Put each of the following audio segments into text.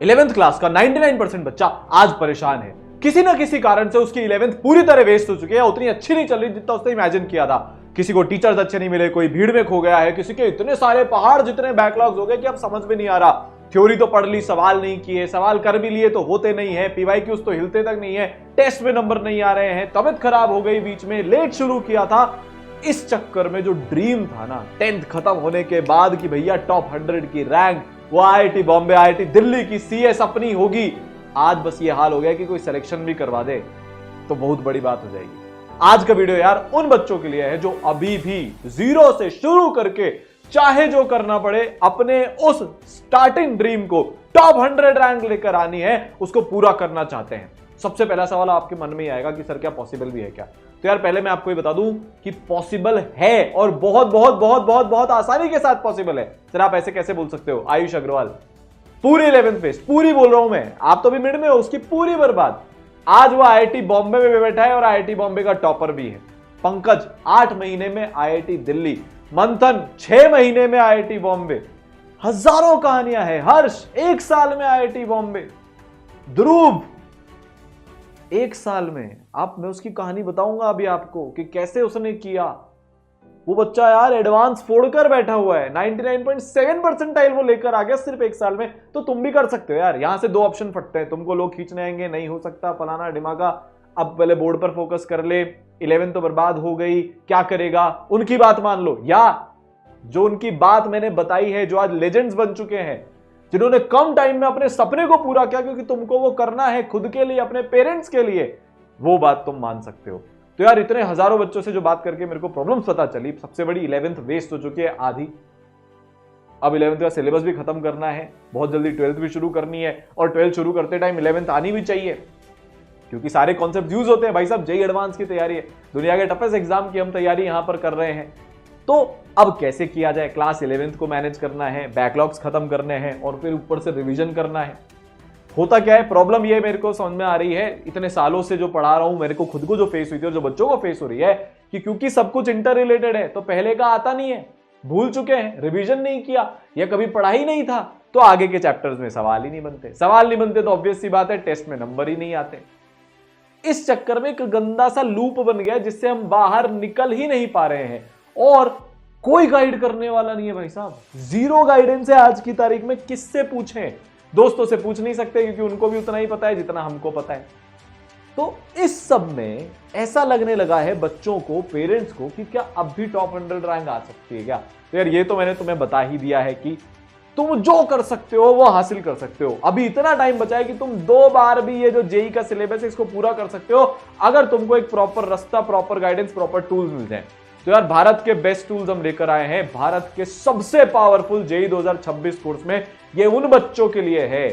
11th class का 99% बच्चा आज परेशान है। किसी ना किसी कारण से उसकी 11th पूरी तरह वेस्ट हो चुकी है, उतनी अच्छी नहीं चल रही जितना उसने इमेजिन किया था। किसी को टीचर्स अच्छे नहीं मिले, कोई भीड़ में खो गया है, किसी के इतने सारे पहाड़ जितने बैकलॉग्स हो गए कि अब समझ में नहीं आ रहा। थ्योरी तो पढ़ ली, सवाल नहीं किए, सवाल कर भी लिए तो होते नहीं है, पीवाईक्यूज तो हिलते तक नहीं है, टेस्ट में नंबर नहीं आ रहे हैं, तबियत खराब हो गई, बीच में लेट शुरू किया था। इस चक्कर में जो ड्रीम था ना 10th खत्म होने के बाद कि भैया टॉप 100 की रैंक, वो आईआईटी बॉम्बे, आईआईटी दिल्ली की सीएस अपनी होगी, आज बस ये हाल हो गया कि कोई सिलेक्शन भी करवा दे तो बहुत बड़ी बात हो जाएगी। आज का वीडियो यार उन बच्चों के लिए है जो अभी भी जीरो से शुरू करके चाहे जो करना पड़े अपने उस स्टार्टिंग ड्रीम को टॉप 100 रैंक लेकर आनी है, उसको पूरा करना चाहते हैं। सबसे पहला सवाल आपके मन में ही आएगा कि सर क्या पॉसिबल भी है क्या? तो यार पहले मैं आपको ये बता दूं कि पॉसिबल है और बहुत बहुत बहुत बहुत बहुत आसानी के साथ पॉसिबल है। सर आप ऐसे कैसे बोल सकते हो? आयुष अग्रवाल पूरी 11th फेस, पूरी बोल रहा हूं मैं, आप तो भी मिड में हो, उसकी पूरी बर्बाद। आज वो आईआईटी बॉम्बे में बैठा है और आईआईटी बॉम्बे का टॉपर भी है। पंकज 8 महीने में आईआईटी दिल्ली, मंथन 6 महीने में आईआईटी बॉम्बे, हजारों कहानियां हैं। हर्ष 1 साल में आईआईटी बॉम्बे, ध्रुव 1 साल में। मैं उसकी कहानी बताऊंगा अभी आपको कि कैसे उसने किया। वो बच्चा यार एडवांस फोड़कर बैठा हुआ है, 99.7 परसेंटाइल वो लेकर आ गया सिर्फ 1 साल में। तो तुम भी कर सकते हो यार। यहां से 2 ऑप्शन फटते हैं, तुमको लोग खींचने आएंगे, नहीं हो सकता फलाना डिमागा। अब पहले बोर्ड पर फोकस कर ले, 11 तो बर्बाद हो गई, क्या करेगा? उनकी बात मान लो, या जो उनकी बात मैंने बताई है, जो आज लेजेंड्स बन चुके हैं, जिन्होंने कम टाइम में अपने सपने को पूरा किया क्योंकि तुमको वो करना है खुद के लिए, अपने पेरेंट्स के लिए, वो बात तुम मान सकते हो। तो यार इतने हजारों बच्चों से जो बात करके मेरे को प्रॉब्लम्स पता चली, सबसे बड़ी 11th वेस्ट हो चुकी है आधी। अब 11th का सिलेबस भी खत्म करना है, बहुत जल्दी 12th भी शुरू करनी है, और 12th शुरू करते टाइम 11th आनी भी चाहिए क्योंकि सारे कॉन्सेप्ट यूज होते हैं। भाई साहब जेईई एडवांस की तैयारी है, दुनिया के टफेस्ट एग्जाम की हम तैयारी यहां पर कर रहे हैं। तो अब कैसे किया जाए? क्लास 11th को मैनेज करना है, बैकलॉग्स खत्म करने हैं और फिर ऊपर से रिवीजन करना है। होता क्या है, प्रॉब्लम ये मेरे को समझ में आ रही है, इतने सालों से जो पढ़ा रहा हूं, मेरे को खुद को जो फेस हुई थी और जो बच्चों को फेस हो रही है, कि क्योंकि सब कुछ इंटर रिलेटेड है तो पहले का आता नहीं है, भूल चुके हैं, रिवीजन नहीं किया या कभी पढ़ा ही नहीं था, तो आगे के चैप्टर्स में सवाल ही नहीं बनते। सवाल नहीं बनते तो ऑब्वियस सी बात है टेस्ट में नंबर ही नहीं आते। इस चक्कर में एक गंदा सा लूप बन गया जिससे हम बाहर निकल ही नहीं पा रहे हैं और कोई गाइड करने वाला नहीं है। भाई साहब जीरो गाइडेंस है आज की तारीख में। किससे पूछें? दोस्तों से पूछ नहीं सकते क्योंकि उनको भी उतना ही पता है जितना हमको पता है। तो इस सब में ऐसा लगने लगा है बच्चों को, पेरेंट्स को, कि क्या अब भी टॉप 100 रैंक आ सकती है क्या? तो यार ये तो मैंने तुम्हें बता ही दिया है कि तुम जो कर सकते हो वो हासिल कर सकते हो। अभी इतना टाइम बचा है कि तुम 2 बार भी ये जो जेईई का सिलेबस है इसको पूरा कर सकते हो, अगर तुमको एक प्रॉपर रास्ता, प्रॉपर गाइडेंस, प्रॉपर टूल्स मिल जाए। तो यार भारत के बेस्ट टूल्स हम लेकर आए हैं, भारत के सबसे पावरफुल जेईई 2026 कोर्स में। ये उन बच्चों के लिए है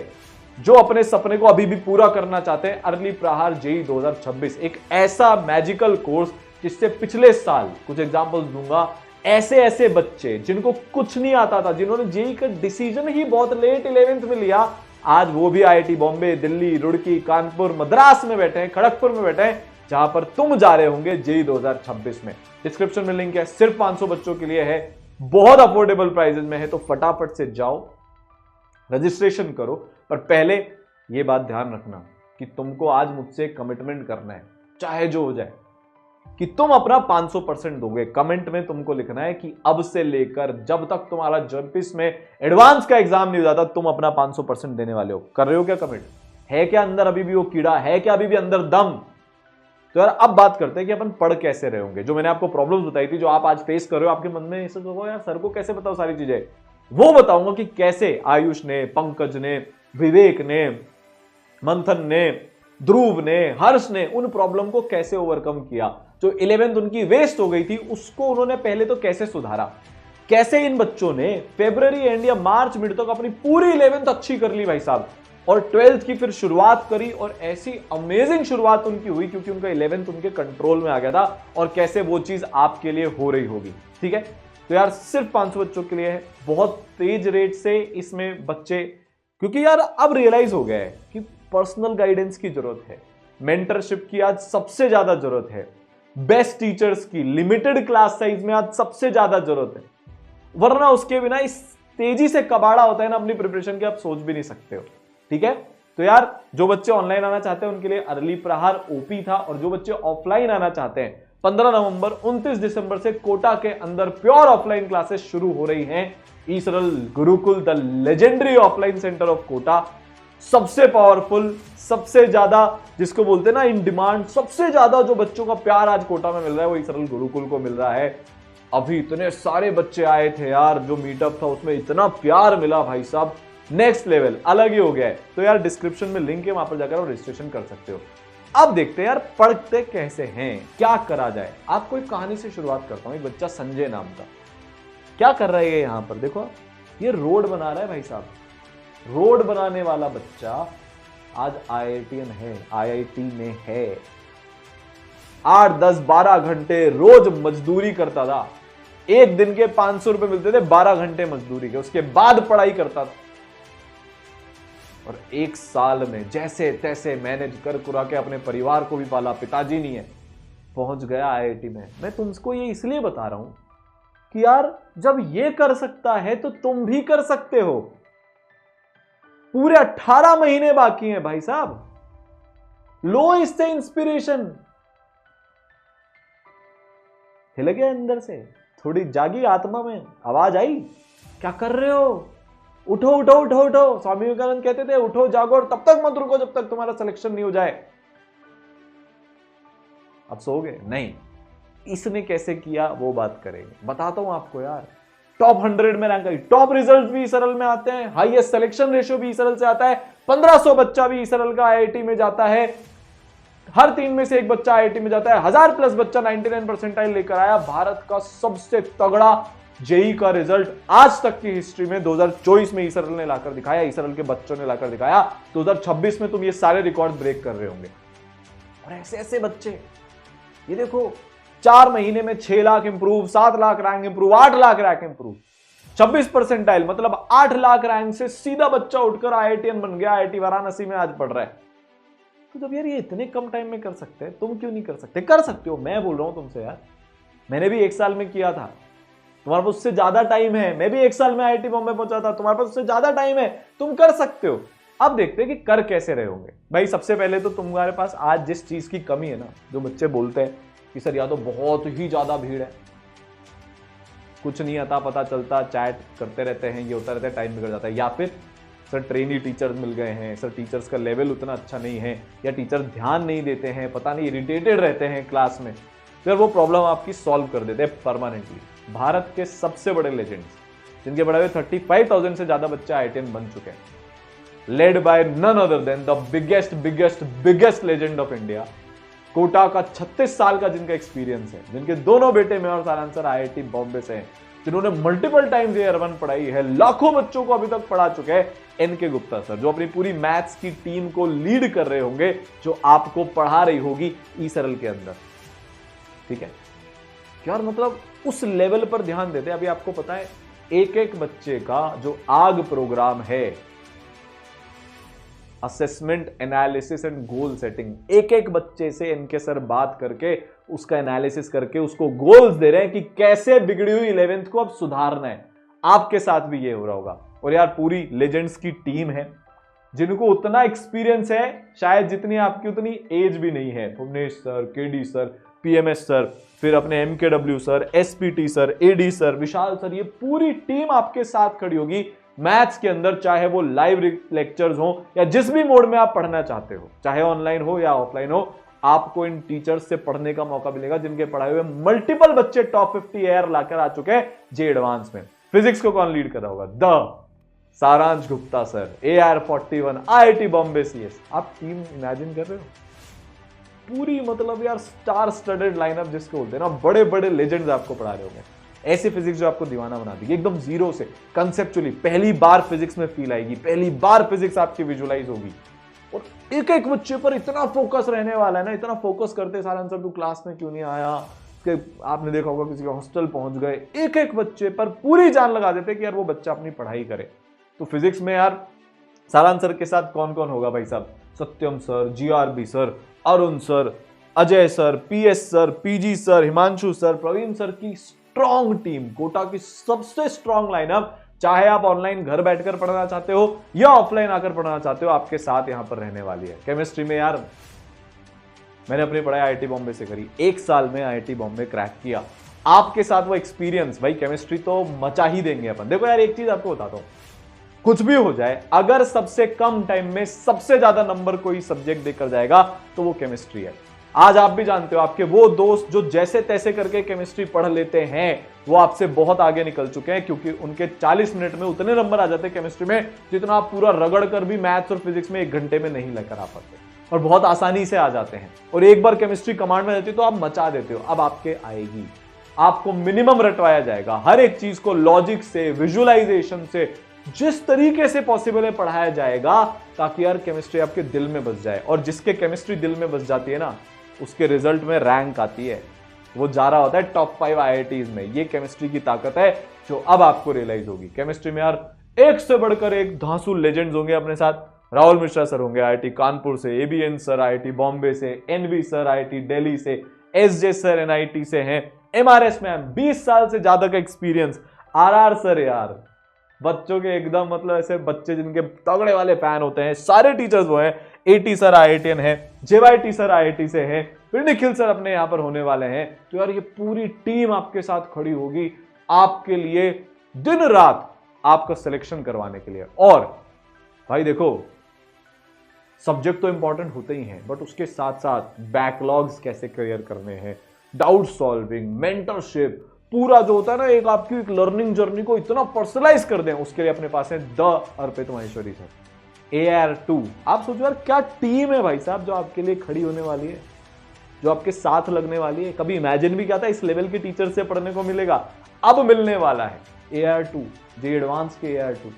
जो अपने सपने को अभी भी पूरा करना चाहते हैं। अर्ली प्रहार जेईई 2026 एक ऐसा मैजिकल कोर्स जिससे पिछले साल, कुछ एग्जांपल्स दूंगा, ऐसे ऐसे बच्चे जिनको कुछ नहीं आता था, जिन्होंने जेईई का डिसीजन ही बहुत लेट 11th में लिया, आज वो भी आईआईटी बॉम्बे, दिल्ली, रुड़की, कानपुर, मद्रास में बैठे हैं, खड़गपुर में बैठे हैं, जहां पर तुम जा रहे होंगे जेईई 2026 में। डिस्क्रिप्शन में लिंक है, सिर्फ 500 बच्चों के लिए है, बहुत अफोर्डेबल प्राइसेस में है, तो फटाफट से जाओ, रजिस्ट्रेशन करो। पर पहले यह बात ध्यान रखना कि तुमको आज मुझसे कमिटमेंट करना है, चाहे जो हो जाए, कि तुम अपना 500% दोगे। कमेंट में तुमको लिखना है कि अब से लेकर जब तक तुम्हारा जर्पिस में एडवांस का एग्जाम नहीं हो जाता तुम अपना 500% देने वाले हो। कर रहे हो क्या कमेंट? है क्या अंदर अभी भी वो कीड़ा? है क्या अभी भी अंदर दम? तो यार अब बात करते हैं कि अपन पढ़ कैसे रहे होंगे। जो मैंने आपको प्रॉब्लम्स बताई थी, जो आप आज फेस कर रहे हो, आपके मन में ऐसा होगा यार सर को कैसे बताओ सारी चीजें, वो बताऊंगा कि कैसे आयुष ने, पंकज ने, विवेक ने, मंथन ने, ध्रुव ने, हर्ष ने उन प्रॉब्लम को कैसे ओवरकम किया। जो 11th उनकी वेस्ट हो गई थी उसको उन्होंने पहले तो कैसे सुधारा, कैसे इन बच्चों ने फरवरी एंड या मार्च मिड तक अपनी पूरी 11th अच्छी कर ली भाई साहब, और 12th की फिर शुरुआत करी, और ऐसी अमेजिंग शुरुआत उनकी हुई क्योंकि उनका 11th उनके कंट्रोल में आ गया था, और कैसे वो चीज आपके लिए हो रही होगी। ठीक है, तो यार सिर्फ 500 बच्चों के लिए है, बहुत तेज रेट से इसमें बच्चे, क्योंकि यार अब रियलाइज हो गया है कि पर्सनल गाइडेंस की जरूरत है, मेंटरशिप की आज सबसे ज्यादा जरूरत है, बेस्ट टीचर्स की लिमिटेड क्लास साइज में आज सबसे ज्यादा जरूरत है, वरना उसके बिना इस तेजी से कबाड़ा होता है ना अपनी प्रिपरेशन के, आप सोच भी नहीं सकते हो। ठीक है। तो यार जो बच्चे ऑनलाइन आना चाहते हैं उनके लिए अर्ली प्रहार ओपी था, और जो बच्चे ऑफलाइन आना चाहते हैं 15 नवंबर 29 दिसंबर से कोटा के अंदर प्योर ऑफलाइन क्लासेस शुरू हो रही हैं। ईसरल Gurukul the legendary offline centre of Kota, सबसे पावरफुल, सबसे ज्यादा जिसको बोलते हैं ना इन डिमांड, सबसे ज्यादा जो बच्चों का प्यार आज कोटा में मिल रहा है वो ईसरल गुरुकुल को मिल रहा है। अभी इतने सारे बच्चे आए थे यार, जो मीटअप था उसमें इतना प्यार मिला भाई साहब, नेक्स्ट लेवल अलग ही हो गया है। तो यार डिस्क्रिप्शन में लिंक है, वहां पर जाकर आप रजिस्ट्रेशन कर सकते हो। अब देखते हैं यार पढ़ते कैसे हैं, क्या करा जाए। आपको एक कहानी से शुरुआत करता हूं। एक बच्चा संजय नाम का क्या कर रहा है यहां पर, देखो ये रोड बना रहा है भाई साहब। रोड बनाने वाला बच्चा आज IITian है, IIT में है। 8, 10, 12 घंटे रोज मजदूरी करता था। एक दिन के 500 रुपए मिलते थे, 12 घंटे मजदूरी के, उसके बाद पढ़ाई करता था। और 1 साल में जैसे तैसे मैनेज कर कुरा के अपने परिवार को भी पाला, पिताजी नहीं है, पहुंच गया IIT में। मैं तुमको ये इसलिए बता रहा हूं कि यार जब ये कर सकता है तो तुम भी कर सकते हो। पूरे 18 महीने बाकी हैं भाई साहब, लो इससे इंस्पिरेशन। हिल गया अंदर से, थोड़ी जागी आत्मा में, आवाज आई, क्या कर रहे हो, उठो उठो उठो उठो। स्वामी विवेकानंद कहते थे उठो जागो और तब तक मत रुको जब तक तुम्हारा सिलेक्शन नहीं हो जाए। अब सोओगे नहीं। इसने कैसे किया वो बात करेंगे, बताता हूं आपको यार। टॉप 100 में रैंक आई, टॉप रिजल्ट भी ईसरल में आते हैं, हाईएस्ट सिलेक्शन रेशियो भी ईसरल से आता है, 1500 बच्चा भी ईसरल का IIT में जाता है, हर 3 में से 1 बच्चा IIT में जाता है, 1000+ बच्चा 99 परसेंटाइल लेकर आया। भारत का सबसे तगड़ा जेई का रिजल्ट आज तक की हिस्ट्री में 2024 में ईसरल ने लाकर दिखाया, ईसरल के बच्चों ने लाकर दिखाया। 2026 में तुम ये सारे रिकॉर्ड ब्रेक कर रहे होंगे। और ऐसे ऐसे बच्चे, ये देखो 4 महीने में 6 lakh improve, 7 lakh rank improve, 8 lakh rank improve, 26 percentile, मतलब 8 लाख रैंक से सीधा बच्चा उठकर IITian बन गया। IIT वाराणसी में आज पढ़ रहा है। तो जब यार ये इतने कम टाइम में कर सकते हैं, तुम क्यों नहीं कर सकते? कर सकते हो, मैं बोल रहा हूं तुमसे यार। मैंने भी 1 साल में किया था, तुम्हारे पास उससे ज्यादा टाइम है। मैं भी 1 साल में IIT बॉम्बे पहुंचा था, तुम्हारे पास उससे ज्यादा टाइम है, तुम कर सकते हो। अब देखते हैं कि कर कैसे रहे होंगे। भाई सबसे पहले तो तुम्हारे पास आज जिस चीज की कमी है ना, जो बच्चे बोलते हैं कि सर या तो बहुत ही ज्यादा भीड़ है, कुछ नहीं आता पता चलता, चैट करते रहते हैं, ये होता रहता है, टाइम बिगड़ जाता है, या फिर सर ट्रेनी टीचर्स मिल गए हैं, सर टीचर्स का लेवल उतना अच्छा नहीं है, या टीचर ध्यान नहीं देते हैं, पता नहीं इरिटेटेड रहते हैं क्लास में, फिर वो प्रॉब्लम आपकी सॉल्व कर देते हैं परमानेंटली। भारत के सबसे बड़े लेजेंड्स जिनके पढ़ाए हुए 35,000 से ज्यादा बच्चे IITian बन चुके हैं, led by none other than the biggest legend of India, Kota का 36 साल का जिनका एक्सपीरियंस है, जिनके दोनों बेटे में और सारांसर IIT बॉम्बे से हैं, जिन्होंने मल्टीपल टाइम्स ये अर्बन पढ़ाई है, लाखों बच्चों को अभी तक पढ़ा चुके हैं, NK गुप्ता सर, जो अपनी पूरी मैथ्स की टीम को लीड कर रहे होंगे, जो आपको पढ़ा रही होगी ईसरल के अंदर। ठीक है यार, मतलब उस लेवल पर ध्यान देते हैं। अभी आपको पता है एक एक बच्चे का जो आग प्रोग्राम है, assessment, analysis and goal setting, एक एक बच्चे से NK सर बात करके उसका एनालिसिस करके उसको गोल्स दे रहे हैं कि कैसे बिगड़ी हुई 11th को अब सुधारना है। आपके साथ भी ये हो रहा होगा। और यार पूरी लेजेंड्स की टीम है जिनको उतना एक्सपीरियंस है शायद जितनी आपकी उतनी एज भी नहीं है। Bhuvnesh sir, KD sir, PMS sir, फिर अपने MKW sir, SPT sir, AD sir, Vishal sir, ये पूरी टीम आपके साथ खड़ी होगी मैथ्स के अंदर, चाहे वो लाइव लेक्चर्स हो या जिस भी मोड में आप पढ़ना चाहते हो, चाहे ऑनलाइन हो या ऑफलाइन हो, आपको इन टीचर्स से पढ़ने का मौका मिलेगा जिनके पढ़ाए हुए मल्टीपल बच्चे टॉप 50 एयर लाकर आ चुके हैं जे एडवांस में। फिजिक्स को कौन लीड कर रहा होगा? द सारांश Gupta sir, AR41, IIT Bombay CS। आप टीम इमेजिन कर रहे हो? पूरी मतलब यार स्टार स्टडेड लाइनअप जिसको बोलते हैं ना, बड़े बड़े लेजेंड्स आपको पढ़ा रहे होंगे। ऐसी फिजिक्स जो आपको दीवाना बना देगी एकदम जीरो से, कंसेप्चुअली पहली बार फिजिक्स में फील आएगी, पहली बार फिजिक्स आपकी विजुअलाइज होगी। और एक एक बच्चे पर इतना फोकस रहने वाला है ना, इतना फोकस करते सारा आंसर तू क्लास में क्यों नहीं आया, कि आपने देखा होगा किसी के हॉस्टल पहुंच गए, एक एक बच्चे पर पूरी जान लगा देते कि यार वो बच्चा अपनी पढ़ाई करे। तो फिजिक्स में यार सारांश सर के साथ कौन कौन होगा भाई साहब? Satyam sir, GRB sir, Arun sir, Ajay sir, PS sir, PG sir, Himanshu sir, Praveen sir की स्ट्रॉन्ग टीम, कोटा की सबसे स्ट्रॉन्ग लाइनअप, चाहे आप ऑनलाइन घर बैठकर पढ़ना चाहते हो या ऑफलाइन आकर पढ़ना चाहते हो, आपके साथ यहां पर रहने वाली है। केमिस्ट्री में यार मैंने अपनी पढ़ाई आईआईटी बॉम्बे से करी, 1 साल में आईआईटी बॉम्बे क्रैक किया। आपके साथ वो एक्सपीरियंस, भाई केमिस्ट्री तो मचा ही देंगे अपन। देखो यार एक चीज आपको बताता हूं, कुछ भी हो जाए, अगर सबसे कम टाइम में सबसे ज्यादा नंबर कोई सब्जेक्ट देकर जाएगा तो वो केमिस्ट्री है। आज आप भी जानते हो, आपके वो दोस्त जो जैसे तैसे करके केमिस्ट्री पढ़ लेते हैं वो आपसे बहुत आगे निकल चुके हैं, क्योंकि उनके 40 मिनट में उतने नंबर आ जाते हैं केमिस्ट्री में जितना आप पूरा रगड़ कर भी मैथ्स और फिजिक्स में 1 घंटे में नहीं लेकर आ पाते, और बहुत आसानी से आ जाते हैं। और एक बार केमिस्ट्री कमांड में रहती है तो आप मचा देते हो। अब आपके आएगी, आपको मिनिमम रटवाया जाएगा, हर एक चीज को लॉजिक से, विजुअलाइजेशन से, जिस तरीके से पॉसिबल है पढ़ाया जाएगा, ताकि यार केमिस्ट्री आपके दिल में बस जाए। और जिसके केमिस्ट्री दिल में बस जाती है ना, उसके रिजल्ट में रैंक आती है, वो जा रहा होता है टॉप 5 आईआईटीज में। ये केमिस्ट्री की ताकत है जो अब आपको रियलाइज होगी। केमिस्ट्री में यार एक से बढ़कर एक धांसू लेजेंड्स होंगे अपने साथ। राहुल मिश्रा सर होंगे आईआईटी कानपुर से, एबीएन सर आईआईटी बॉम्बे से, एनवी सर आईआईटी दिल्ली से, एसजे सर एनआईटी से हैं, एमआरएस में 20 साल से ज्यादा का एक्सपीरियंस, आरआर सर यार बच्चों के एकदम मतलब ऐसे बच्चे जिनके तगड़े वाले फैन होते हैं, सारे टीचर्स वो हैं। एटी सर आईआईटीएन है, जेवाईटी सर आईआईटी से हैं, फिर निखिल सर अपने यहां पर होने वाले हैं। तो यार ये पूरी टीम आपके साथ खड़ी होगी आपके लिए दिन रात आपका सिलेक्शन करवाने के लिए। और भाई देखो, सब्जेक्ट तो इंपॉर्टेंट होते ही हैं, बट उसके साथ साथ बैकलॉग्स कैसे क्लियर करने हैं, डाउट सॉल्विंग, मेंटरशिप, पूरा जो होता है ना एक आपकी एक लर्निंग जर्नी को इतना पर्सनलाइज कर दें, उसके लिए अपने पास है the Arpit Maheshwari sir, AR2। आप सोचो यार क्या टीम है भाई साहब जो आपके लिए खड़ी होने वाली है, जो आपके साथ लगने वाली है। कभी इमेजिन भी क्या था इस लेवल के टीचर से पढ़ने को मिलेगा, अब मिलने वाला है। AR2 जे एडवांस के AR2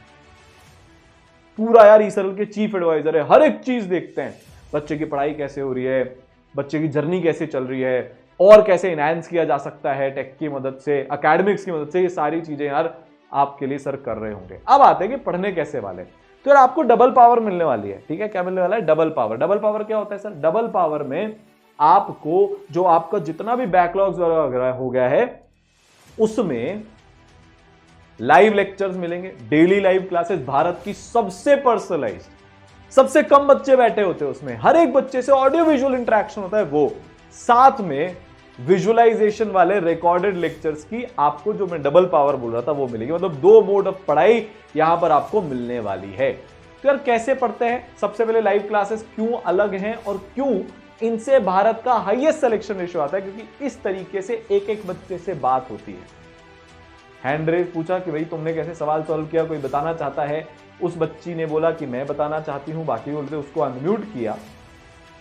पूरा यार ईसरल के चीफ एडवाइजर है, हर एक चीज देखते हैं, बच्चे की पढ़ाई कैसे हो रही है, बच्चे की जर्नी कैसे चल रही है, और कैसे इनहैंस किया जा सकता है टेक की मदद से, एकेडमिक्स की मदद से। ये सारी चीजें यार आपके लिए सर कर रहे होंगे। अब आते हैं कि पढ़ने कैसे वाले। तो यार आपको डबल पावर मिलने वाली है, ठीक है। क्या मिलने वाला है? Double power. डबल पावर क्या होता है सर? डबल पावर में आपको जो आपका जितना भी बैकलॉग्स वगैरह हो गया है उसमें लाइव लेक्चर्स मिलेंगे, डेली लाइव क्लासेस, भारत की सबसे पर्सनलाइज्ड, सबसे कम बच्चे बैठे होते हैं उसमें, हर एक बच्चे से ऑडियो विजुअल इंटरेक्शन होता है वो, साथ में विजुअलाइजेशन वाले रिकॉर्डेड लेक्चर्स की आपको जो मैं डबल पावर बोल रहा था वो मिलेगी। मतलब 2 मोड ऑफ पढ़ाई यहां पर आपको मिलने वाली है। तो यार कैसे पढ़ते हैं? सबसे पहले लाइव क्लासेस क्यों अलग हैं और क्यों इनसे भारत का हाईएस्ट सिलेक्शन रेशियो आता है? क्योंकि इस तरीके से एक एक बच्चे से बात होती है। हैंड रेज पूछा कि भाई तुमने कैसे सवाल सॉल्व किया, कोई बताना चाहता है? उस बच्ची ने बोला कि मैं बताना चाहती हूं, बाकी बोलते उसको अनम्यूट किया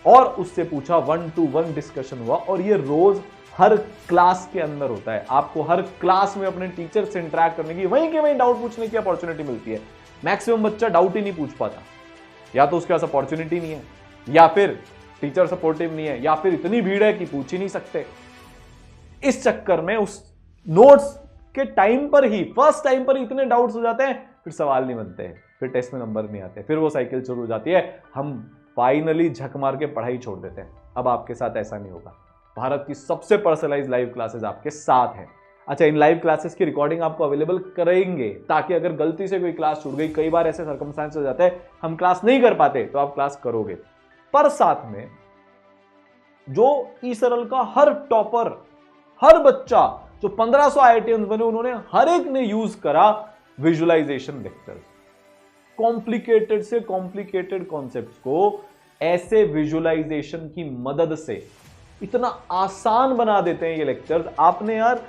और उससे पूछा, 1-to-1 डिस्कशन हुआ। और ये रोज हर क्लास के अंदर होता है। आपको हर क्लास में अपने टीचर से इंटरेक्ट करने की, वहीं के वहीं डाउट पूछने की अपॉर्चुनिटी मिलती है। मैक्सिमम बच्चा डाउट ही नहीं पूछ पाता, या तो उसके पास अपॉर्चुनिटी नहीं है, या फिर टीचर सपोर्टिव नहीं है, या फिर इतनी भीड़ है कि पूछ ही नहीं सकते। इस चक्कर में उस नोट्स के टाइम पर ही, फर्स्ट टाइम पर इतने डाउट्स हो जाते हैं, फिर सवाल नहीं बनते हैं, फिर टेस्ट में नंबर नहीं आते, फिर वो साइकिल शुरू हो जाती है, हम फाइनली झक मार के पढ़ाई छोड़ देते हैं। अब आपके साथ ऐसा नहीं होगा। भारत की सबसे पर्सनलाइज्ड लाइव क्लासेस आपके साथ हैं। अच्छा, इन लाइव क्लासेस की रिकॉर्डिंग आपको अवेलेबल करेंगे, ताकि अगर गलती से कोई क्लास छूट गई, कई बार ऐसे सर्कमस्टेंस हो जाते हैं हम क्लास नहीं कर पाते, तो आप क्लास करोगे। पर साथ में जो ईसरल का हर टॉपर, हर बच्चा, जो 1500 आईआईटीएंस बने, उन्होंने हर एक ने यूज करा विजुअलाइजेशन लेक्चर्स। कॉम्प्लिकेटेड से कॉम्प्लिकेटेड कॉन्सेप्ट्स को ऐसे विजुअलाइजेशन की मदद से इतना आसान बना देते हैं ये लेक्चर्स। आपने यार,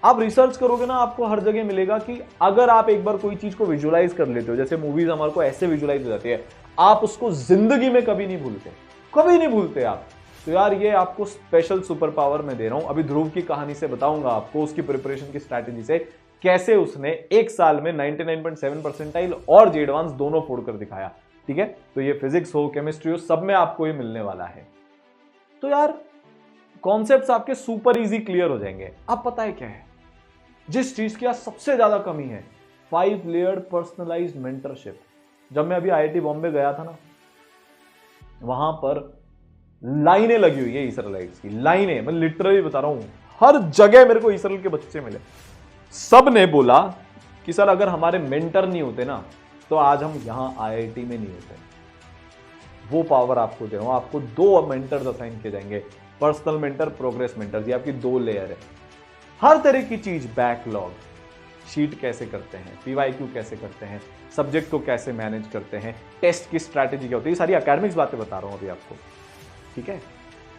आप रिसर्च करोगे ना, आपको हर जगह मिलेगा कि अगर आप एक बार कोई चीज को विजुअलाइज कर लेते हो, जैसे मूवीज हमारे को ऐसे विजुअलाइज हो जाती है, आप उसको जिंदगी में कभी नहीं भूलते, कभी नहीं भूलते आप। तो यार ये आपको स्पेशल सुपर पावर मैं दे रहा हूं। अभी ध्रुव की कहानी से बताऊंगा आपको, उसकी प्रिपरेशन की स्ट्रैटेजी से, कैसे उसने 1 साल में 99.7 परसेंटाइल और जे एडवांस दोनों फोड़कर दिखाया। ठीक है, तो ये फिजिक्स हो, केमिस्ट्री हो, सब में आपको ये मिलने वाला है। तो यार कॉन्सेप्ट्स आपके सुपर इजी क्लियर हो जाएंगे। अब पता है क्या है जिस चीज की आज सबसे ज्यादा कमी है? 5 लेयर्ड पर्सनलाइज्ड मेंटरशिप। जब मैं अभी आईआईटी बॉम्बे गया था ना, वहां पर लाइनें लगी हुई है ईसरलाइट्स की, लाइनें, मैं लिटरली बता रहा हूं, हर जगह मेरे को ईसरल के बच्चे मिले। सब ने बोला कि सर अगर हमारे मेंटर नहीं होते ना तो आज हम यहाँ IIT में नहीं होते। वो पावर आपको दे रहा हूं, आपको 2 मेंटर्स असाइन किए जाएंगे, पर्सनल मेंटर, प्रोग्रेस मेंटर, ये आपकी 2 लेयर है। हर तरह की चीज, बैकलॉग, शीट कैसे करते हैं, PYQ कैसे करते हैं, सब्जेक्ट को कैसे मैनेज करते हैं, टेस्ट की स्ट्रैटेजी क्या होती है, ये सारी एकेडमिक्स बातें बता रहा हूं अभी आपको, ठीक है।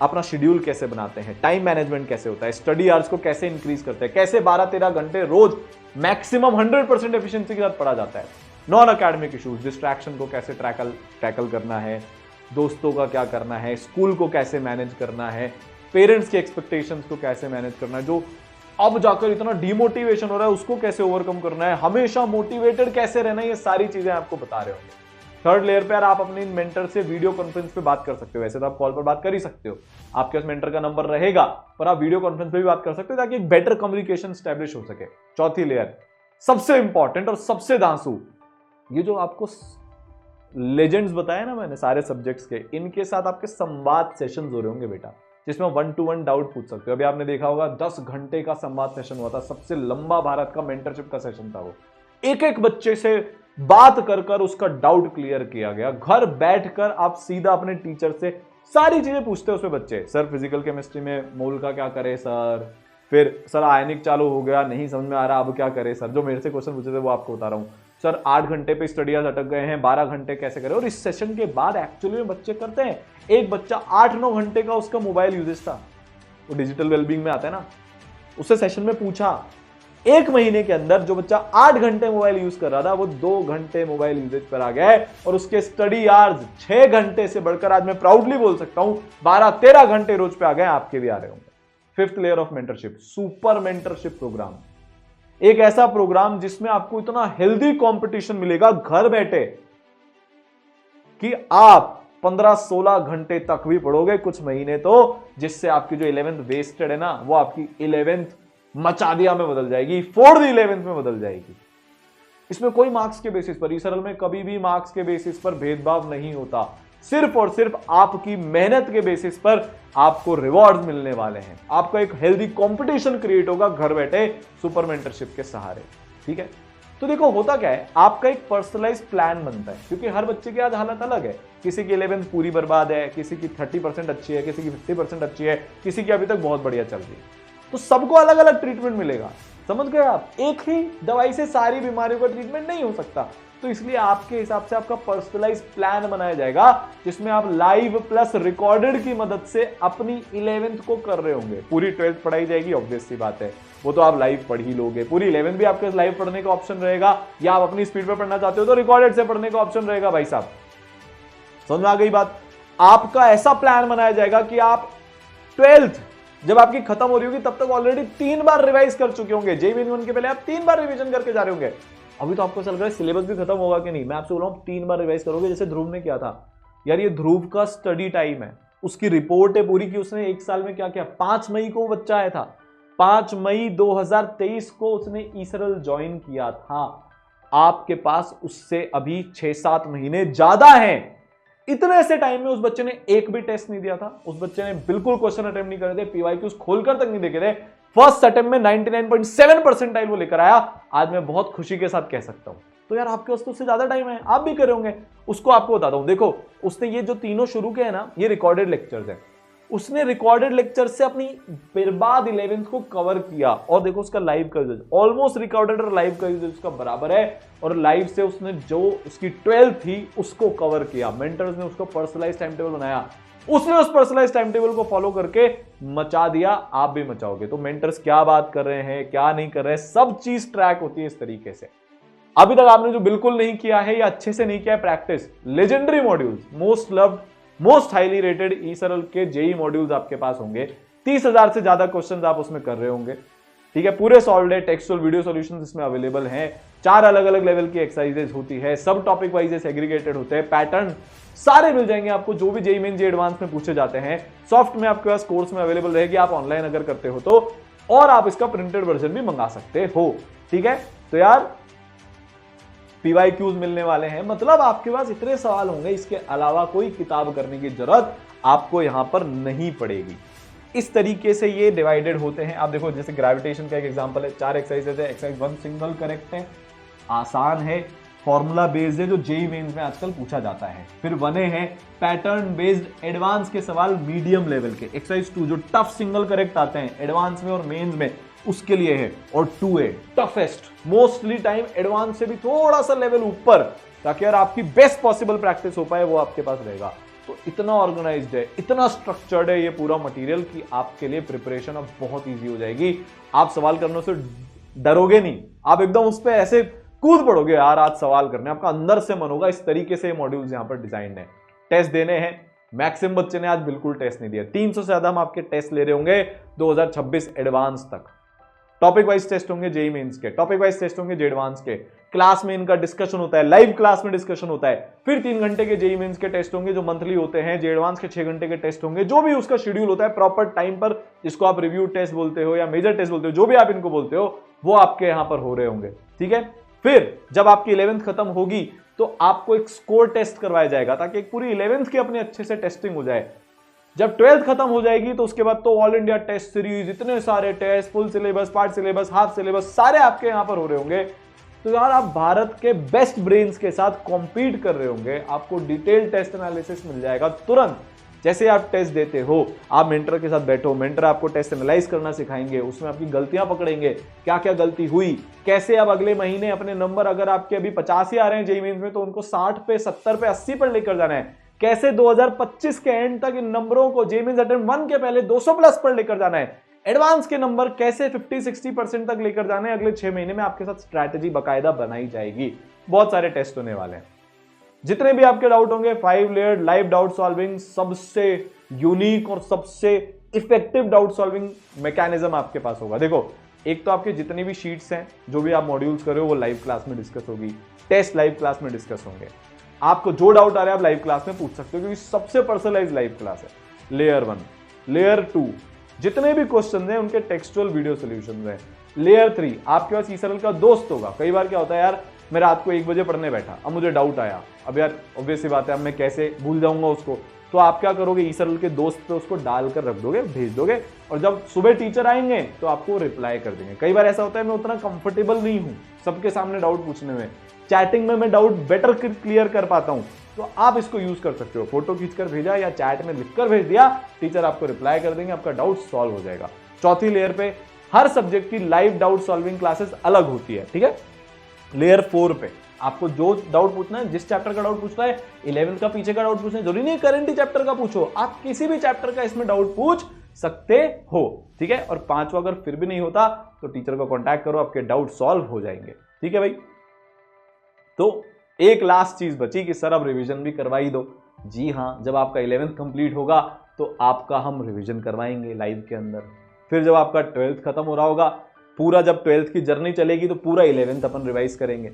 अपना शेड्यूल कैसे बनाते हैं, टाइम मैनेजमेंट कैसे होता है, स्टडी आवर्स को कैसे इंक्रीज करते हैं, कैसे 12-13 घंटे रोज मैक्सिमम 100% एफिशिएंसी के साथ पढ़ा जाता है। नॉन एकेडमिक इश्यूज, डिस्ट्रैक्शन को कैसे टैकल करना है, दोस्तों का क्या करना है, स्कूल को कैसे मैनेज करना है, पेरेंट्स की एक्सपेक्टेशंस को कैसे मैनेज करना है, जो अब जाकर इतना डिमोटिवेशन हो रहा है उसको कैसे ओवरकम करना है, हमेशा मोटिवेटेड कैसे रहना है, ये सारी चीजें आपको बता रहे होंगे। थर्ड लेयर पे यार आप अपने मेंटर से वीडियो कॉन्फ्रेंस पे बात कर सकते हो, वैसे तो आप कॉल पर बात कर ही सकते हो, आपके पास मेंटर का नंबर रहेगा, पर आप वीडियो कॉन्फ्रेंस पे भी बात कर सकते हो ताकि एक बेटर कम्युनिकेशन स्टैब्लिश हो सके। चौथी लेयर सबसे इंपॉर्टेंट और सबसे दांसू, ये जो आपको लेजेंड्स बताया ना मैंने सारे सब्जेक्ट्स के, इनके साथ आपके संवाद सेशन हो रहे होंगे बेटा, जिसमें 1-to-1 डाउट पूछ सकते हो। अभी आपने देखा होगा 10 घंटे का संवाद सेशन हुआ था, सबसे लंबा भारत का मेंटरशिप का सेशन था वो। एक एक बच्चे से बात कर कर उसका डाउट क्लियर किया गया। घर बैठकर आप सीधा अपने टीचर से सारी चीजें पूछते हो उसमें बच्चे, सर फिजिकल केमिस्ट्री में मोल का क्या करे सर, फिर सर आयनिक चालू हो गया नहीं समझ में आ रहा अब क्या करे सर, जो मेरे से क्वेश्चन पूछे थे वो आपको बता रहा हूं सर, 8 घंटे पे स्टडी आवर्स अटक गए हैं, 12 घंटे कैसे करें। और इस सेशन के बाद एक्चुअली में बच्चे करते हैं। एक बच्चा 8-9 घंटे का उसका मोबाइल यूजेस था, वो डिजिटल वेलबींग में आता है ना, उससे सेशन में पूछा, 1 महीने के अंदर जो बच्चा 8 घंटे मोबाइल यूज कर रहा था वो 2 घंटे मोबाइल यूजेज पर आ गया है, और उसके स्टडी आवर्स 6 घंटे से बढ़कर आज मैं प्राउडली बोल सकता हूं 12-13 घंटे रोज पे आ गए, आपके भी आ रहे होंगे। Fifth layer of mentorship, super mentorship program, एक ऐसा प्रोग्राम जिसमें आपको इतना हेल्दी कंपटीशन मिलेगा घर बैठे कि आप 15-16 घंटे तक भी पढ़ोगे कुछ महीने तो, जिससे आपकी जो 11th वेस्टेड है ना वो आपकी 11th मचादिया में बदल जाएगी, 4th 11th में बदल जाएगी। इसमें कोई मार्क्स के बेसिस पर, ईसरल में कभी भी मार्क्स के बेसिस पर भेदभाव नहीं होता, सिर्फ और सिर्फ आपकी मेहनत के बेसिस पर आपको रिवॉर्ड मिलने वाले हैं। आपका एक हेल्दी कंपटीशन क्रिएट होगा घर बैठे सुपर मेंटरशिप के सहारे, ठीक है। तो देखो होता क्या है, आपका एक पर्सनलाइज प्लान बनता है, क्योंकि हर बच्चे की आज हालत अलग है, किसी की 11th पूरी बर्बाद है, किसी की 30% अच्छी है, किसी की 50% अच्छी है, किसी की अभी तक बहुत बढ़िया चल रही है, तो सबको अलग अलग ट्रीटमेंट मिलेगा। समझ गए आप, एक ही दवाई से सारी बीमारियों का ट्रीटमेंट नहीं हो सकता, तो इसलिए आपके हिसाब से आपका पर्सनलाइज प्लान बनाया जाएगा, जिसमें आप लाइव प्लस रिकॉर्डेड की मदद से अपनी 11th को कर रहे होंगे। पूरी 12th पढ़ाई जाएगी, ऑब्वियस सी बात है, वो तो आप लाइव पढ़ ही लोगे। पूरी 11th भी आपके लाइव पढ़ने का ऑप्शन रहेगा, या आप अपनी स्पीड पर पढ़ना चाहते हो तो रिकॉर्डेड से पढ़ने का ऑप्शन रहेगा। भाई साहब समझ में आ गई बात। आपका ऐसा प्लान बनाया जाएगा कि आप 12th जब आपकी खत्म हो रही होगी तब तक ऑलरेडी 3 बार रिवाइज कर चुके होंगे। JEE मेन 1 के पहले आप 3 बार रिवीजन करके जा रहे होंगे। अभी तो आपको चल रहा है सिलेबस भी खत्म होगा कि नहीं, मैं आपसे बोल रहा हूं 3 बार रिवाइज करोगे, जैसे ध्रुव ने किया था। यार ये ध्रुव का स्टडी टाइम है, उसकी रिपोर्ट है पूरी की उसने 1 साल में क्या किया। 5 मई को वो बच्चा आया था, 5 मई 2023 को उसने ईसरल ज्वाइन किया था। आपके पास उससे अभी 6-7 महीने ज्यादा हैं। इतने से टाइम में उस बच्चे ने एक भी टेस्ट नहीं दिया था, उस बच्चे ने बिल्कुल क्वेश्चन अटेम्प्ट नहीं करे थे, PYQs खोलकर तक नहीं देखे थे। फर्स्ट अटेम्प्ट में 99.7 परसेंटाइल वो लेकर आया। आज मैं बहुत खुशी के साथ कह सकता हूं। तो यार आपके पास तो उससे ज्यादा टाइम है, आप भी करे होंगे। उसको आपको बताता हूं, देखो उसने ये जो तीनों शुरू किए हैं ना, ये रिकॉर्डेड लेक्चर्स हैं। उसने रिकॉर्डेड लेक्चर से अपनी बर्बाद 11th को कवर किया, और देखो उसका लाइव का यूजेज ऑलमोस्ट रिकॉर्डेड और लाइव का यूजेज उसका बराबर है, और लाइव से उसने जो उसकी 12th थी उसको कवर किया। मेंटर्स ने उसको पर्सनलाइज टाइम टेबल बनाया, उसने उस पर्सनलाइज टाइम टेबल को फॉलो करके मचा दिया। आप भी मचाओगे। तो मेंटर्स क्या बात कर रहे हैं, क्या नहीं कर रहे हैं, सब चीज ट्रैक होती है इस तरीके से। अभी तक आपने जो बिल्कुल नहीं किया है या अच्छे से नहीं किया है practice, legendary modules, most loved, most highly rated eSaral के JEE मॉड्यूल्स आपके पास होंगे। 30,000 से ज्यादा क्वेश्चंस आप उसमें कर रहे होंगे, ठीक है। पूरे सॉल्व्ड है, टेक्सचुअल वीडियो सॉल्यूशंस इसमें अवेलेबल हैं। 4 अलग अलग लेवल की एक्सरसाइजेस होती है, सब टॉपिक वाइज सेग्रीगेटेड होते हैं, पैटर्न सारे मिल जाएंगे आपको, जो भी JEE मेन JEE एडवांस में पूछे जाते हैं। सॉफ्ट में आपके पास कोर्स में अवेलेबल रहेगी, आप ऑनलाइन अगर करते हो तो, और आप इसका प्रिंटेड वर्जन भी मंगा सकते हो, ठीक है। तो यार PYQs मिलने वाले हैं, मतलब आपके पास इतने सवाल होंगे, इसके अलावा कोई किताब करने की जरूरत आपको यहां पर नहीं पड़ेगी। इस तरीके से ये डिवाइडेड होते हैं। आप देखो जैसे ग्रेविटेशन का एक एग्जांपल है, 4 एक्सरसाइजेज है, एक्सरसाइज 1 सिंगल करेक्ट है, आसान है, फॉर्मूला बेस्ड है, जो जेईई मेंस में आजकल पूछा जाता है। फिर 1A है पैटर्न बेस्ड एडवांस के सवाल मीडियम लेवल के, एक्सरसाइज 2 जो टफ सिंगल करेक्ट आते हैं एडवांस में और मेंस में, उसके लिए है। और 2A toughest, mostly time advance से भी थोड़ा सा लेवल ऊपर, ताकि यार आपकी बेस्ट पॉसिबल प्रैक्टिस हो पाए, वो आपके पास रहेगा। तो इतना ऑर्गेनाइज्ड है, इतना स्ट्रक्चर्ड है ये पूरा मटेरियल कि आपके लिए प्रिपरेशन अब बहुत इजी हो जाएगी। आप सवाल करने से डरोगे नहीं, आप एकदम उस पर ऐसे कूद पड़ोगे, यार आज सवाल करने, आपका अंदर से मन होगा। इस तरीके से मॉड्यूल्स यहां पर डिजाइन है। टेस्ट देने हैं, मैक्सिमम बच्चे ने आज बिल्कुल टेस्ट नहीं दिया। 300 से ज्यादा हम आपके टेस्ट ले रहे होंगे 2026 एडवांस तक। टॉपिक वाइज टेस्ट होंगे जेईई मेंस के, टॉपिक वाइज टेस्ट होंगे जेईई एडवांस के, क्लास में इनका डिस्कशन होता है, लाइव क्लास में डिस्कशन होता है। फिर 3 घंटे के जेईई मेंस के टेस्ट होंगे जो मंथली होते हैं, जेईई एडवांस के 6 घंटे के टेस्ट होंगे, जो भी उसका शेड्यूल होता है प्रॉपर टाइम पर, जिसको आप रिव्यू टेस्ट बोलते हो या मेजर टेस्ट बोलते हो, जो भी आप इनको बोलते हो, वो आपके यहां पर हो रहे होंगे। ठीक है, फिर जब आपकी 11th खत्म होगी तो आपको एक स्कोर टेस्ट करवाया जाएगा, ताकि एक पूरी 11th की अपने अच्छे से टेस्टिंग हो जाए। जब 12th खत्म हो जाएगी तो उसके बाद तो ऑल इंडिया टेस्ट सीरीज, इतने सारे test, full syllabus, part syllabus, half syllabus, सारे आपके यहां पर हो रहे होंगे। तो यार आप भारत के बेस्ट ब्रेन्स के साथ कॉम्पीट कर रहे होंगे। आपको डिटेल टेस्ट एनालिसिस मिल जाएगा तुरंत। जैसे आप टेस्ट देते हो, आप मेंटर के साथ बैठो, मेंटर आपको टेस्ट एनालाइज करना सिखाएंगे, उसमें आपकी गलतियां पकड़ेंगे, क्या क्या गलती हुई, कैसे आप अगले महीने अपने नंबर, अगर आपके अभी 50 ही आ रहे हैं जेईई मेंस में, तो उनको 60 पे, 70 पे, 80 पर लेकर जाना है। कैसे 2025 के एंड तक इन नंबरों को जेईई मेंस अटेम्प्ट 1 के पहले 200 प्लस पर लेकर जाना है। एडवांस के नंबर कैसे 50-60% तक लेकर जाने, अगले 6 महीने में आपके साथ स्ट्रैटेजी बकायदा बनाई जाएगी। बहुत सारे टेस्ट होने वाले हैं। जितने भी आपके डाउट होंगे, 5 लेयर्ड लाइव डाउट सॉल्विंग, सबसे यूनिक और सबसे इफेक्टिव डाउट सॉल्विंग मैकेनिज्म आपके पास होगा। देखो, एक तो आपके जितनी भी शीट्स हैं, जो भी आप मॉड्यूल्स कर रहे हो, वो लाइव क्लास में डिस्कस होगी, टेस्ट लाइव क्लास में डिस्कस होंगे। आपको जो डाउट आ रहा है आप लाइव क्लास में पूछ सकते हो, क्योंकि सबसे पर्सनलाइज लाइव क्लास है। लेयर 1, लेयर 2 जितने भी क्वेश्चन हैं उनके टेक्सचुअल वीडियो सॉल्यूशंस हैं। लेयर 3 आपके पास ईसरल का दोस्त होगा। कई बार क्या होता है यार, मैं रात को 1 बजे पढ़ने बैठा, अब मुझे डाउट आया, अब यार ऑब्वियस सी बात है, अब मैं कैसे भूल जाऊंगा उसको। तो आप क्या करोगे, ईसरल के दोस्त पे उसको डालकर रख दोगे, भेज दोगे, और जब सुबह टीचर आएंगे तो आपको रिप्लाई कर देंगे। कई बार ऐसा होता है मैं उतना कंफर्टेबल नहीं हूं सबके सामने डाउट पूछने में, चैटिंग में मैं डाउट बेटर क्लियर कर पाता हूं, तो आप इसको यूज कर सकते हो। फोटो खींचकर भेजा या चैट में लिखकर भेज दिया, टीचर आपको रिप्लाई कर देंगे, आपका डाउट सॉल्व हो जाएगा। चौथी लेयर पे हर सब्जेक्ट की लाइव डाउट सॉल्विंग क्लासेस अलग होती है। ठीक है, लेयर 4 पे आपको जो डाउट पूछना है, जिस चैप्टर का डाउट पूछना है, 11th का पीछे का डाउट पूछना है, जरूरी नहीं करंट चैप्टर का पूछो, आप किसी भी चैप्टर का इसमें डाउट पूछ सकते हो। ठीक है, और 5वां अगर फिर भी नहीं होता तो टीचर को कांटेक्ट करो, आपके डाउट सॉल्व हो जाएंगे। ठीक है भाई, तो एक लास्ट चीज बची कि सर अब रिवीजन भी करवा ही दो। जी हाँ, जब आपका 11th कंप्लीट होगा तो आपका हम रिवीजन करवाएंगे लाइव के अंदर। फिर जब आपका 12th खत्म हो रहा होगा, पूरा जब 12th की जर्नी चलेगी तो पूरा 11th अपन रिवाइज करेंगे,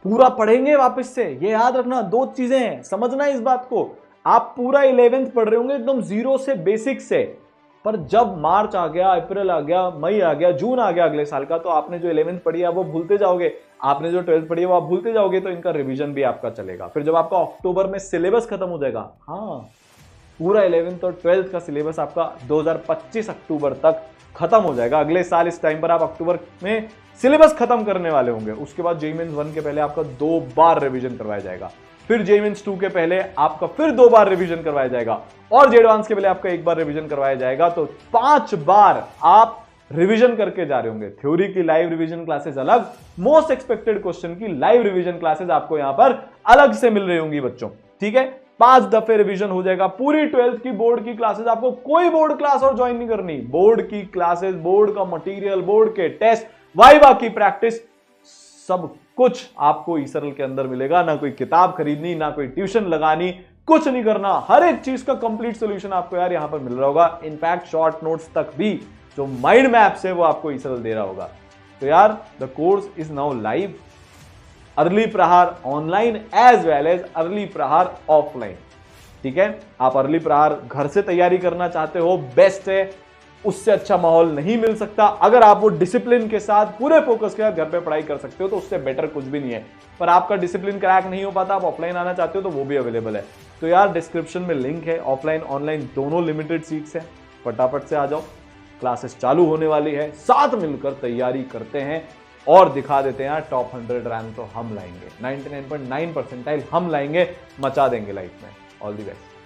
पूरा पढ़ेंगे वापस से। ये याद रखना, 2 चीजें हैं, समझना इस बात को। आप पूरा 11th पढ़ रहे होंगे एकदम जीरो से, बेसिक से, पर जब मार्च आ गया, अप्रैल आ गया, मई आ गया, जून आ गया अगले साल का, तो आपने जो 11th पढ़ी है वो भूलते जाओगे, आपने जो 12th पढ़ी है वो आप भूलते जाओगे, तो इनका रिवीजन भी आपका चलेगा। फिर जब आपका अक्टूबर में सिलेबस खत्म हो जाएगा, हाँ, पूरा 11th और 12th का सिलेबस आपका 2025 अक्टूबर तक खत्म हो जाएगा। अगले साल इस टाइम पर आप अक्टूबर में सिलेबस खत्म करने वाले होंगे। उसके बाद जेईई मेंस 1 के पहले आपका 2 बार रिवीजन करवाया जाएगा, फिर जेईई मेंस 2 के पहले आपका फिर 2 बार रिवीजन करवाया जाएगा, और जेईई एडवांस के पहले आपका 1 बार रिवीजन करवाया जाएगा। तो 5 बार आप रिवीजन करके जा रहे होंगे। थ्योरी की लाइव रिवीजन क्लासेस अलग, मोस्ट एक्सपेक्टेड क्वेश्चन की लाइव रिवीजन क्लासेस आपको यहां पर अलग से मिल रही होंगी बच्चों। ठीक है, 5 दफे रिवीजन हो जाएगा। पूरी 12th की बोर्ड की क्लासेस, आपको कोई बोर्ड क्लास और ज्वाइन नहीं करनी। बोर्ड की क्लासेस, बोर्ड का मटेरियल, बोर्ड के टेस्ट, वाइवा की प्रैक्टिस, सब कुछ आपको ईसरल के अंदर मिलेगा। ना कोई किताब खरीदनी, ना कोई ट्यूशन लगानी, कुछ नहीं करना। हर एक चीज का कंप्लीट सॉल्यूशन आपको यार यहां पर मिल रहा होगा। इनफैक्ट शॉर्ट नोट्स तक भी जो माइंड मैप्स है वो आपको ईसरल दे रहा होगा। तो यार the course is now live, early Prahar online as well as early Prahar offline. ठीक है, आप अर्ली प्रहार घर से तैयारी करना चाहते हो, बेस्ट है, उससे अच्छा माहौल नहीं मिल सकता। अगर आप वो डिसिप्लिन के साथ पूरे फोकस के साथ घर पे पढ़ाई कर सकते हो तो उससे बेटर कुछ भी नहीं है। पर आपका डिसिप्लिन क्रैक नहीं हो पाता, आप ऑफलाइन आना चाहते हो तो वो भी अवेलेबल है। तो यार डिस्क्रिप्शन में लिंक है, ऑफलाइन ऑनलाइन दोनों लिमिटेड सीट्स है, फटाफट से आ जाओ। क्लासेस चालू होने वाली है, साथ मिलकर तैयारी करते हैं और दिखा देते हैं यार, टॉप 100 रैंक तो हम लाएंगे, 99.9 परसेंटाइल हम लाएंगे, मचा देंगे लाइफ में। All the best.